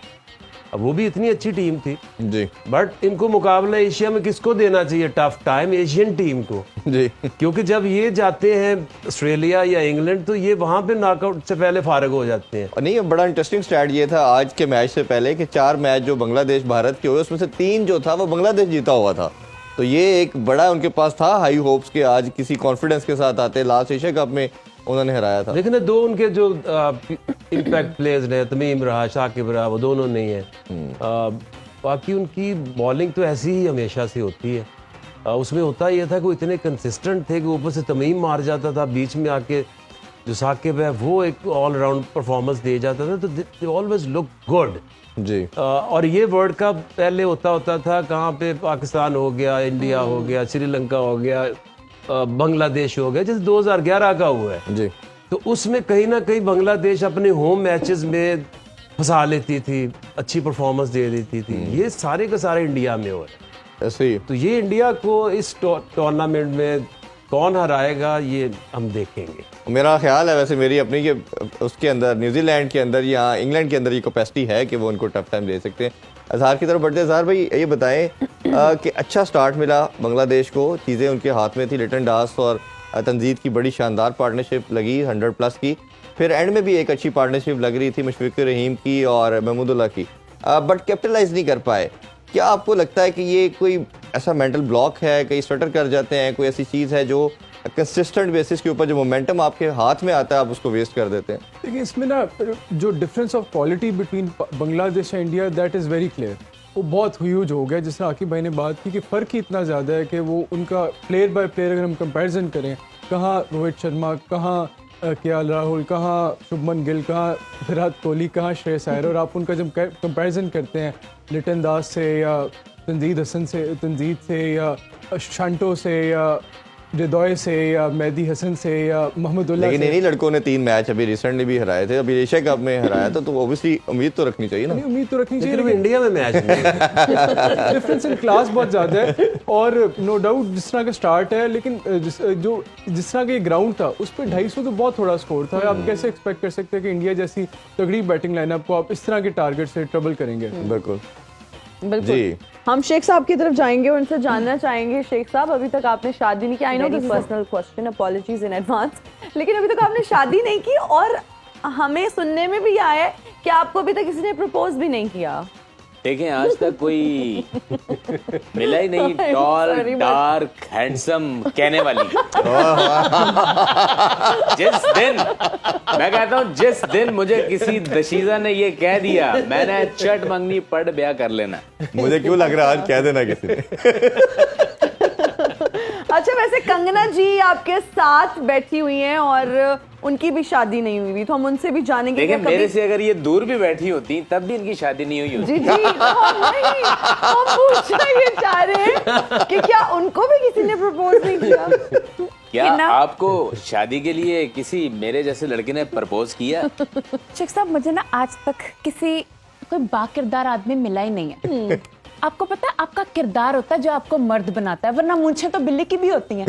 अब वो भी इतनी अच्छी टीम थी जी, बट इनको मुकाबला एशिया में किसको देना चाहिए टफ टाइम? एशियन टीम को जी। क्योंकि जब ये जाते हैं ऑस्ट्रेलिया या इंग्लैंड तो ये वहां पे नॉकआउट से पहले फारग हो जाते हैं। नहीं, बड़ा इंटरेस्टिंग स्टैट ये था आज के मैच से पहले कि 4 मैच जो बांग्लादेश भारत के हुए उसमें से 3 जो था वो बांग्लादेश जीता हुआ था। तो ये एक बड़ा उनके पास था हाई होप्स के, आज किसी कॉन्फिडेंस के साथ आते। लास्ट एशिया कप में उन्होंने हराया था, लेकिन 2 उनके जो इम्पैक्ट प्लेयर्स ने, तमीम रहा, शाकिब रहा, वो दोनों नहीं है। बाकी उनकी बॉलिंग तो ऐसी ही हमेशा से होती है। उसमें होता ये था कि वो इतने कंसिस्टेंट थे कि ऊपर से तमीम मार जाता था, बीच में आके जो साकिब है वो एक ऑल राउंड परफॉर्मेंस दे जाता था, तो दे ऑलवेज लुक गुड जी। और ये वर्ल्ड कप पहले होता था कहाँ पे, पाकिस्तान हो गया, इंडिया हो गया, श्रीलंका हो गया, बांग्लादेश हो गया, जैसे 2011 का हुआ है जी। तो उसमें कहीं ना कहीं बांग्लादेश अपने होम मैचेस में फंसा लेती थी, अच्छी परफॉर्मेंस दे देती थी। ये सारे का सारे इंडिया में हुआ है। ऐसे ही तो ये इंडिया को इस टूर्नामेंट में कौन हराएगा ये हम देखेंगे। मेरा ख्याल है वैसे मेरी अपनी कि उसके अंदर न्यूजीलैंड के अंदर या इंग्लैंड के अंदर ये कैपेसिटी है कि वो उनको टफ टाइम दे सकते हैं। अजहार की तरफ बढ़ते, अजहार भाई ये बताएं कि अच्छा स्टार्ट मिला बांग्लादेश को, चीज़ें उनके हाथ में थी, लिटन दास और तंजीद की बड़ी शानदार पार्टनरशिप लगी 100+ की, फिर एंड में भी एक अच्छी पार्टनरशिप लग रही थी मुशफिक रहीम की और महमूदुल्लाह की, बट कैपिटलाइज नहीं कर पाए। क्या आपको लगता है कि ये कोई ऐसा मेंटल ब्लॉक है, कहीं स्टटर कर जाते हैं, कोई ऐसी चीज़ है जो कंसिस्टेंट बेसिस के ऊपर जो मोमेंटम आपके हाथ में आता है आप उसको वेस्ट कर देते हैं? देखिए इसमें ना जो difference of quality between Bangladesh and India that is very clear, वो बहुत ह्यूज हो गया। जिस तरह आकिब भाई ने बात की कि फ़र्क ही इतना ज़्यादा है कि वो उनका प्लेयर बाय प्लेयर अगर हम कंपैरिजन करें, कहाँ रोहित शर्मा, कहाँ केएल राहुल, कहाँ शुभमन गिल, कहाँ विराट कोहली, कहाँ श्रेयस अय्यर, और आप उनका जब कंपैरिजन करते हैं लिटन दास से या तंजीद से या शांटो से या रिदोय से या मेहदी हसन से या महमूदुल्लाह से। लेकिन इन्हीं लड़कों ने 3 मैच अभी रिसेंटली भी हराए थे, अभी एशिया कप में हराया था, तो ऑब्वियसली उम्मीद तो रखनी चाहिए ना। उम्मीद तो रखनी चाहिए, लेकिन इंडिया में मैच नहीं डिफरेंस इन क्लास बहुत ज़्यादा है। और नो डाउट जिस तरह का स्टार्ट है, लेकिन जिस तरह का ये ग्राउंड था उस पर 250 तो बहुत थोड़ा स्कोर था। आप कैसे एक्सपेक्ट कर सकते हैं कि इंडिया जैसी तगड़ी बैटिंग लाइनअप को आप इस तरह के टारगेट से ट्रबल करेंगे? बिल्कुल बिल्कुल जी। हम शेख साहब की तरफ जाएंगे और उनसे जानना चाहेंगे, शेख साहब अभी तक आपने शादी नहीं की, I know this personal question, apologies in advance, लेकिन अभी तक आपने शादी नहीं की और हमें सुनने में भी आया है कि आपको अभी तक किसी ने प्रपोज भी नहीं किया। देखें आज तक कोई मिला ही नहीं टॉल डार्क हैंडसम कहने वाली। जिस दिन मैं कहता हूँ, जिस दिन मुझे किसी दशीजा ने ये कह दिया, मैंने चट मंगनी पढ़ ब्याह कर लेना। मुझे क्यों लग रहा है आज कह देना किसी ने। अच्छा, वैसे कंगना जी आपके साथ बैठी हुई हैं और उनकी भी शादी नहीं हुई, तो हम उनसे भी जानेंगे। देखिए मेरे से अगर ये दूर भी बैठी होती तब भी इनकी शादी नहीं हुई होती। जी जी, हम पूछना ये चाह रहे हैं कि क्या उनको भी किसी ने प्रपोज नहीं किया? क्या आपको शादी के लिए किसी मेरे जैसे लड़के ने प्रपोज किया? शेख साहब मुझे ना आज तक किसी कोई बाकिरदार आदमी मिला ही नहीं है। आपको पता है आपका किरदार होता है जो आपको मर्द बनाता है, वरना मूंछें तो बिल्ली की भी होती हैं।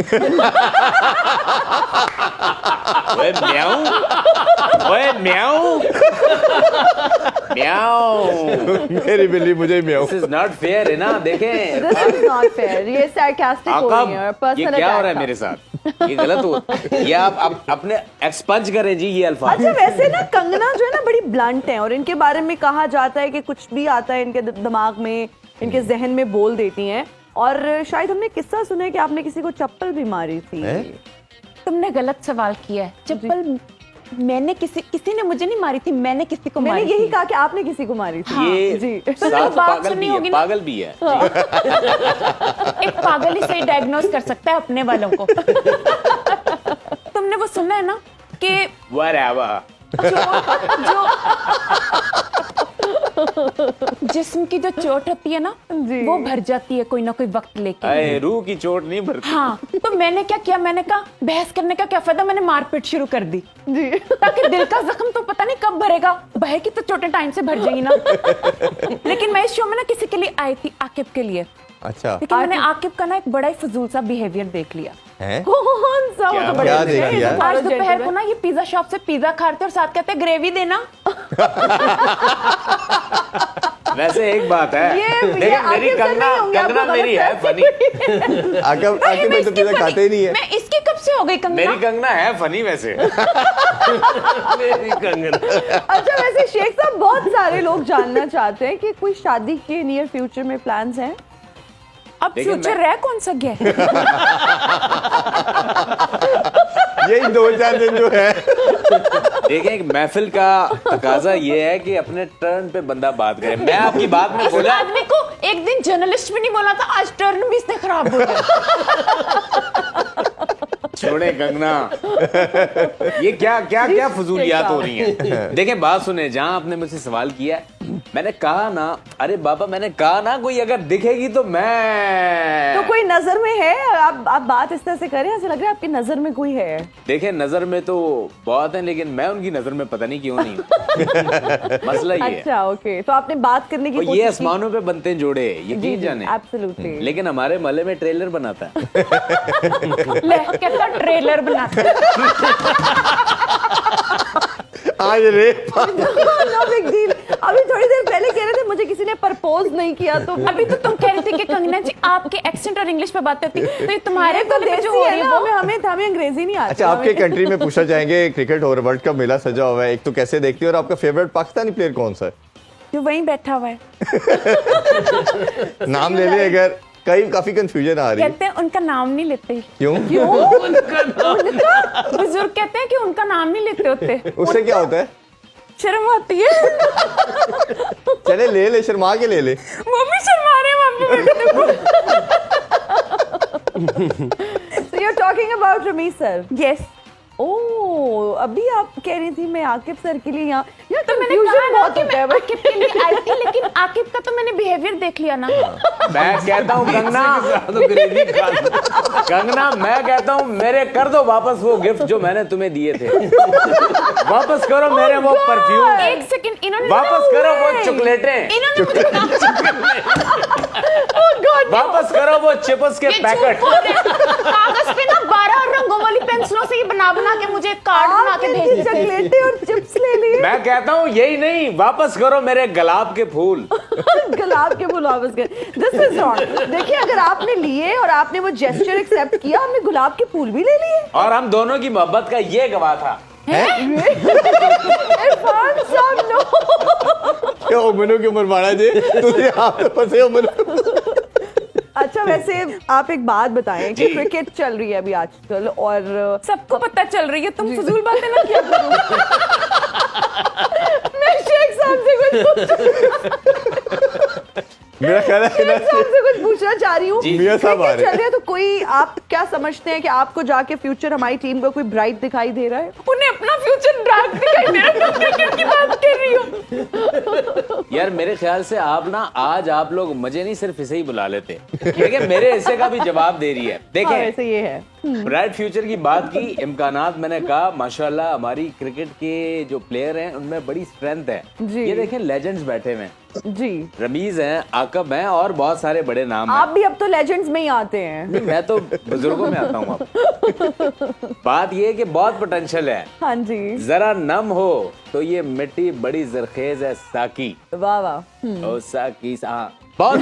ओए म्याऊ, ओए म्याऊ, म्याऊ, मेरी बिल्ली मुझे म्याऊ। दिस इज नॉट फेयर है ना। देखें दिस इज नॉट फेयर, ये sarcastic हो रही है और ये पर्सनल क्या हो रहा है मेरे साथ, ये गलत हो। ये आप अपने एक्सपंज करें जी ये अल्फाज। अच्छा, वैसे ना कंगना जो है ना बड़ी ब्लंट है और इनके बारे में कहा जाता है कि कुछ भी आता है इनके दिमाग में, इनके जहन में बोल देती हैं, और शायद हमने किस्सा सुना है कि आपने किसी को चप्पल भी मारी थी। तुमने गलत सवाल किया है। चप्पल मैंने किसी ने मुझे नहीं मारी थी, मैंने किसी को मैंने मारी यही थी। कहा कि आपने किसी को मारी थी। ये जी। साथ बात पागल सुननी भी होगी है, ना। पागल भी है। एक पागल ही सही डायग्नोस कर सकता है अपने वालों को। तुमने वो सुना है ना कि Whatever। जिस्म की जो चोट होती है ना वो भर जाती है कोई ना कोई वक्त लेके। अरे रूह की चोट नहीं भरती। हाँ, तो मैंने क्या किया, मैंने कहा बहस करने का क्या फायदा, मैंने मारपीट शुरू कर दी जी, ताकि दिल का जख्म तो पता नहीं कब भरेगा, बहे की तो चोटें टाइम से भर जाएगी ना। लेकिन मैं इस शो में ना किसी के लिए आई थी, आकिब के लिए। अच्छा, लेकिन मैंने आकिब का ना एक बड़ा ही फजूल सा बिहेवियर देख लिया। हैं? कौन सा? वो तो बड़े क्या अच्छे हैं। देख लिया? आज दोपहर को ना ये पिज्जा शॉप से पिज्जा खाते और साथ कहते ग्रेवी देना। वैसे एक बात है, ये देखिए मेरी आकिब से नहीं होंगे, कंगना आपको मेरी गलत है फनी। आकिब भाई तो पिज़्ज़ा खाते ही नहीं है। मैं इसकी कब से हो गई कंगना? मेरी कंगना है फनी वैसे। मेरी कंगना। अच्छा, वैसे शेख साहब बहुत सारे लोग जानना चाहते हैं कि कोई शादी के नियर फ्यूचर में प्लान्स हैं? अब फ्यूचर रह कौन सा गया? यही 2-4 दिन जो है। देखें एक महफिल का तकाजा ये है कि अपने टर्न पे बंदा बात करे। मैं आपकी बात में इस बोला, आदमी को एक दिन जर्नलिस्ट भी नहीं बोला था, आज टर्न भी इसने खराब बोला। छोड़े कंगना, ये क्या क्या क्या फजूलियात हो रही हैं। देखें बात सुने, जहां आपने मुझसे सवाल किया मैंने कहा ना, अरे बाबा मैंने कहा ना कोई अगर दिखेगी तो मैं तो कोई नजर में है, आप बात इस तरह से करें, ऐसा लग रहा है आपकी नजर में कोई है। देखें नजर में तो बहुत है, लेकिन मैं उनकी नजर में पता नहीं क्यों नहीं हूं। मसला ये है। अच्छा ओके, तो आपने बात करने की और ये आसमानों पे बनते हैं जोड़े, यकीन जाने। एब्सोल्युटली। लेकिन हमारे महल्ले में ट्रेलर बनाता है। ले कैसा ट्रेलर बनाते आज रे नो बिग डील। अभी थोड़ी देर पहले कह रहे थे मुझे किसी ने प्रपोज नहीं किया, तो अभी तो तुम कह रहे थे कि कंगना जी आपके एक्सेंट और इंग्लिश पे बात होती, तो ये तुम्हारे तो गले पे जो देसी हो है रही है ना, वो हमें अंग्रेजी नहीं आती। अच्छा, आपके कंट्री में पूछा जाएंगे क्रिकेट और वर्ल्ड कप मेला सजा हुआ है, एक तो कैसे देखती है और आपका फेवरेट पाकिस्तानी प्लेयर कौन सा है? जो वहीं बैठा हुआ है। नाम ले ले अगर, काफी कंफ्यूजन आ रही है। कहते हैं उनका नाम नहीं लेते। क्यों? बुजुर्ग कहते हैं कि उनका नाम नहीं लेते होते, उससे क्या होता है? शर्म आती है। चले ले ले, शर्मा के ले ले। वो भी शर्मा रहे हैं वहाँ पे बैठे। So you're talking about Ramiz sir? Yes. Oh, अभी आप कह रही थी मैं आकिब सर के लिए यहाँ, यार तो मैंने confusion कहा ना बहुत कि होता है मैं आकिब के लिए आई थी, लेकिन आकिब का तो मैंने बिहेवियर देख लिया ना। मैं कहता हूँ कंगना, मैं कहता हूँ मेरे कर दो वापस वो गिफ्ट जो मैंने तुम्हें दिए थे। वापस करो मेरे वो परफ्यूम, एक सेकंड, इन्होंने वापस करो वो चॉकलेटें, इन्होंने मुझे वापस करो वो चिप्स के पैकेट। कागज पे ना 12 रंगों वाली पेंसिलों से ये बना के मुझे कार्ड बना के भेज देते। चॉकलेटें और चिप्स ले लिए। मैं कहता हूँ यही नहीं, वापस करो मेरे गुलाब के फूल। गुलाब के फूल वापस कर। This is wrong. देखिए, अगर आपने लिए और आपने वो जेस्चर एक्सेप्ट किया, हमने गुलाब के फूल भी ले लिए। और हम दोनों की मोहब्बत का ये गवाह था। इरफान साहब नो। क्या मनु की उम्र मारा जी, तुझे आप तो फंसे हो मनु। अच्छा, वैसे आप एक बात बताएं कि क्रिकेट चल रही है अभी आजकल और सबको पता चल रही है, तुम फजूल बातें ना किया करो। मैं शेख साहब से मेरा ख्याल है कुछ पूछना चाह रही हूँ। मियां साहब आ रहे चल रहे हैं, तो कोई आप क्या समझते हैं कि आपको जाके फ्यूचर हमारी टीम को कोई ब्राइट दिखाई दे रहा है? उन्हें अपना फ्यूचर डार्क दिखाई दे रहा है, तुम क्रिकेट की बात कर रही हो। यार मेरे ख्याल से आप ना आज आप लोग मुझे नहीं सिर्फ इसे ही बुला लेते, लेकिन मेरे हिस्से का भी जवाब दे रही है। देखें ऐसे ये है। ब्राइट फ्यूचर की बात की, इम्कानात मैंने कहा माशाल्लाह हमारी क्रिकेट के जो प्लेयर हैं उनमें बड़ी स्ट्रेंथ है। जी। ये देखें लेजेंड्स बैठे हुए हैं, जी, रमीज हैं, आकब हैं और बहुत सारे बड़े नाम हैं। आप भी अब तो लेजेंड्स में ही आते हैं। नहीं, मैं तो बुजुर्गों में आता हूँ अब। बात ये है कि बहुत पोटेंशियल है, हाँ जी, जरा नम हो तो ये मिट्टी बड़ी जरखेज है साकी। वाह वाह। ओ साकी हाँ, बहुत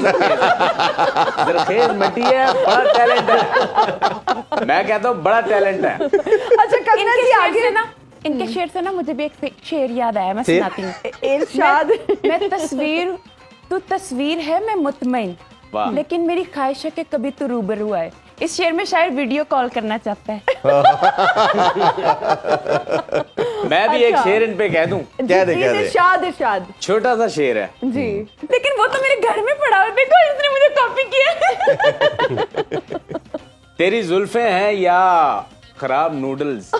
जरखेज मिट्टी है, बड़ा टैलेंट है। मैं कहता हूँ बड़ा टैलेंट है। अच्छा, कंगना जी आगे ना इनके शेर से ना मुझे भी एक शेर याद आया, मैं सुनाती हूँ। इरशाद। मैं तस्वीर, तू तस्वीर है मैं मुतमईन, वाह। लेकिन मेरी ख्वाहिश है कि कभी तू रूबरू आए। इस शेर में शायद वीडियो कॉल करना चाहता है। मैं भी एक शेर इन पे कह दूं। क्या दे, क्या दे? इरशाद, इरशाद छोटा सा शेर है जी। लेकिन वो तो मेरे घर में पड़ा हुआ, देखो इसने मुझे कॉपी किया। तेरी जुल्फे हैं या खराब नूडल्स।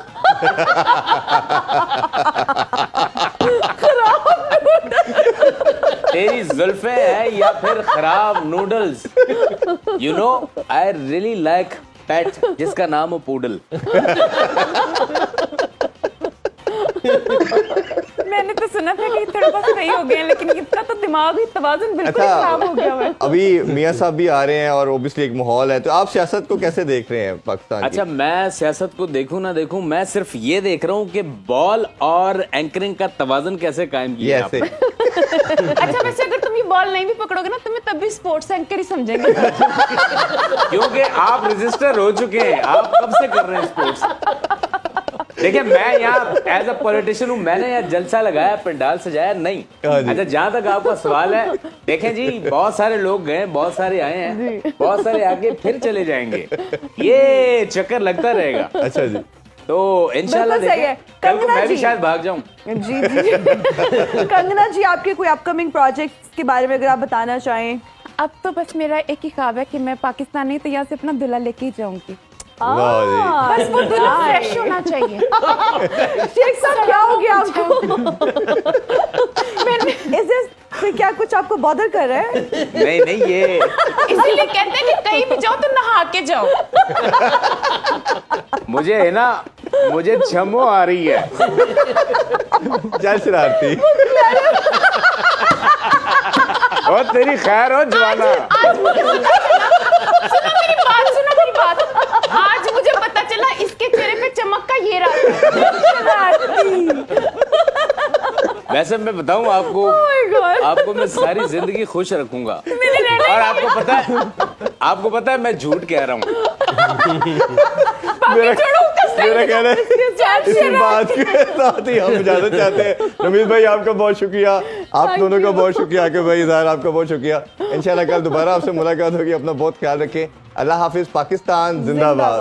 तेरी जुल्फे हैं या फिर खराब noodles. You know I really like pet जिसका नाम हो पूडल। मैंने तो सुना था कि थोड़ा बहुत सही हो गए, लेकिन इसका तो दिमाग ही तवाज़ुन बिल्कुल अच्छा, खराब हो गया है। अभी मियां साहब भी आ रहे हैं और ओबियसली एक माहौल है, तो आप सियासत को कैसे देख रहे हैं पाकिस्तान की? अच्छा, मैं सियासत को देखूं ना देखूं, मैं सिर्फ ये देख रहा हूं कि बॉल और एंकरिंग का तवाज़ुन कैसे कायम ये किया ऐसे आपने। अच्छा, वैसे अगर तुम ये बॉल नहीं भी पकड़ोगे ना, तुम्हें तब भी स्पोर्ट्स एंकर ही समझेंगे। क्योंकि आप रजिस्टर हो चुके हैं, आप कब से कर रहे हैं स्पोर्ट्स। देखिए मैं यहाँ एज अ पॉलिटिशियन हूँ, मैंने यहाँ जलसा लगाया, पंडाल सजाया नहीं। अच्छा, जहाँ तक आपका सवाल है, देखें जी बहुत सारे लोग गए, बहुत सारे आए हैं, बहुत सारे आगे फिर चले जाएंगे, ये चक्कर लगता रहेगा। अच्छा जी, तो इंशाल्लाह बिल्कुल सही है। देखें, कल को कंगना मैं भी जी। शायद भाग जाऊं। जी जी। कंगना जी, आपके कोई अपकमिंग प्रोजेक्ट्स के बारे में अगर आप बताना चाहें? अब तो बस मेरा एक ही ख्वाब है कि मैं पाकिस्तान नहीं तो यहाँ से अपना दूल्हा लेके ही जाऊंगी। वाह जी। बस वो दिल फ्रेश होना चाहिए। शेख साहब क्या हो गया आपको? Is this क्या कुछ आपको बॉदर कर रहा है? नहीं नहीं, ये इसीलिए कहते हैं कि कहीं भी जाओ तो नहा के जाओ। मुझे है ना, मुझे छमो आ रही है। क्या शरारती। और तेरी खैर हो जवाना। सुनो मेरी बात। आज मुझे पता चला इसके चेहरे पे चमक का ये राज है। वैसे मैं बताऊं आपको, आपको मैं सारी जिंदगी खुश रखूंगा। और आपको पता है मैं झूठ कह रहा हूँ। मेरा कहना है इसी बात के साथ ही हम इजाजत चाहते हैं। रमीज भाई आपका बहुत शुक्रिया, आप दोनों का बहुत शुक्रिया कि भाई इजहार आपका बहुत शुक्रिया। इंशाल्लाह कल दोबारा आपसे मुलाकात होगी। अपना बहुत ख्याल रखें। अल्लाह हाफिज। पाकिस्तान जिंदाबाद।